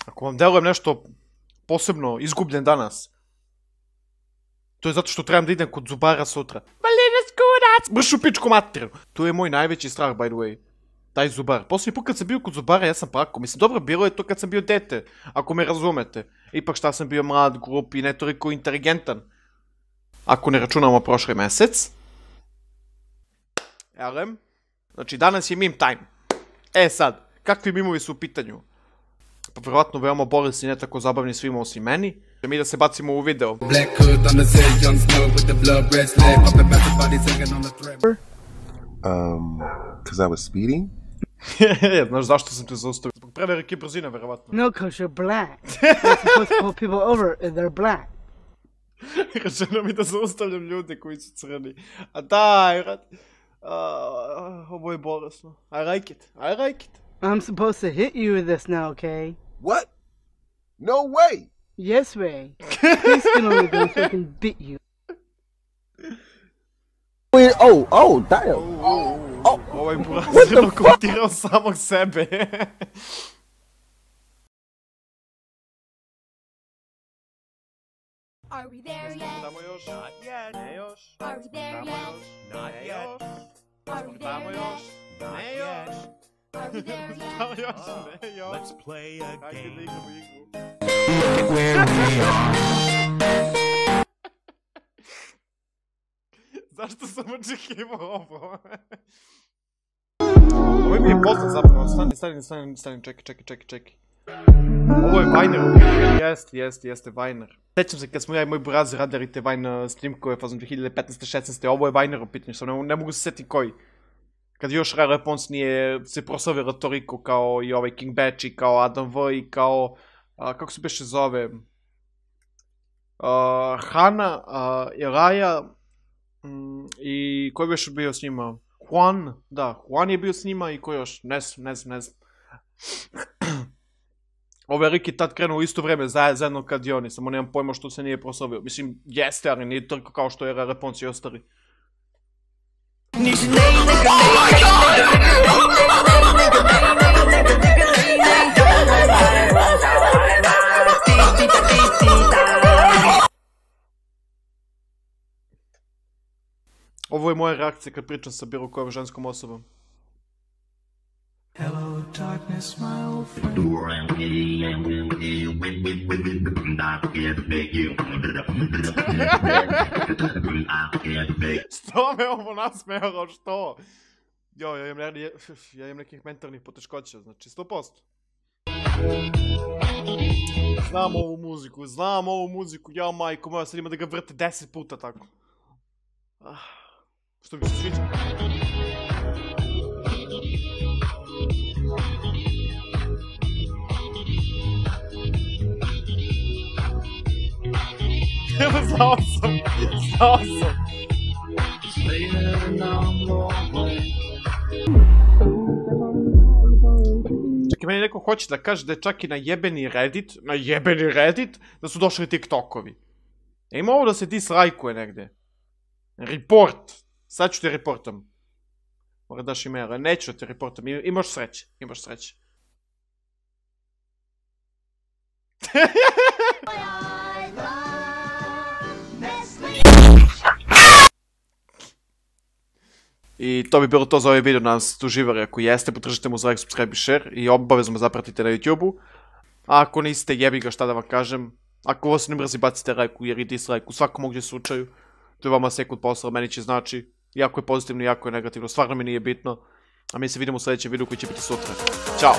Ako vam delujem nešto posebno izgubljen danas, to je zato što trebam da idem kod zubara sutra. Malinac kunac! Bršu pičku materinu! To je moj najveći strah, by the way. Taj zubar. Posljednji put kad sam bio kod zubara, ja sam plakao. Mislim, dobro, bilo je to kad sam bio dete, ako me razumete. Ipak šta sam bio mlad, glup i ne toliko inteligentan. Ako ne računamo prošli mesec. Elem. Znači, danas je meme time. E sad, kakvi mimovi su u pitanju? Pa vjerovatno veoma bolesni, ne tako zabavni svima osim meni. Mi da se bacimo u video. Cause I was speeding? Znaš zašto sam te zaustavio? Zbog prevelike brzine, verovatno. No, cause you're black. You're supposed to pull people over if they're black. Rečeno mi da zaustavljam ljude koji su crni. A daj, ovo je bolesno. I like it, I like it. I'm supposed to hit you with this now, okay? What? No way! Yes way. This can only go so I can beat you. Oh, damn! Ovaj buraz je lokotirao samog sebe. Are we there yet? Tamo još? Not yet. Ne još? Are we there Tamo yet? još? Not yet. Are we Tamo there još? yet? Ne još? Are we there yet? Tamo još? Ne još? Let's play a Hajde da game. igramo igru. Where we are. Zašto sam očekivao ovo? Ovo mi je poznat zapravo, stani, čekaj. Ovo je Vajner, jeste Vajner. Sjećam se kad smo ja i moj buraz radili te Vajner snimkove fazom 2015-16, ovo je Vajner u pitanju, samo ne mogu se sjetiti koji. Kad još Rare Pons nije se proslavila toliko kao i ovaj King Batch i kao Adam V i kao, kako se beše zove, Hana, Elaja i ko je još bio s njima? Juan, da, Juan je bio s njima i ko još? Ne znam. Ove Riki tad krenuo u isto vreme zajedno kad i oni, samo nemam pojma što se nije proslavio. Mislim, jeste, ali nije toliko kao što je Rare Pons i ostali. Ovo je moja reakcija kad pričam sa bilo kojom ženskom osobom. Hello, darkness, my old friend. Što me ovo nasmejalo, što? Jo, ja imam nekih mentalnih poteškoća, znači 100%. Znam ovu muziku, jao majko moja, sad ima da ga vrte 10 puta tako. Što mi se sviđa? Znao sam. Čekaj, meni neko hoće da kaže da je čak i na jebeni Reddit, da su došli TikTokovi. Ima ovo da se dislajkuje negde. Report. Sad ću te reportam. Mora daš email, ali neću da te reportam. Imaš sreće. I to bi bilo to za ovaj video, nadam se da ste uživali. Ako jeste, podržite mu za like, subscribe i share i obavezno me zapratite na YouTube-u. A ako niste, jebi ga, šta da vam kažem. Ako vas ne mrzi, bacite like jer i dislike u svakom mogućem slučaju. To je vama sekund posla, meni će znači. Jako je pozitivno, jako je negativno, stvarno mi nije bitno. A mi se vidimo u sljedećem videu koji će biti sutra. Ćao!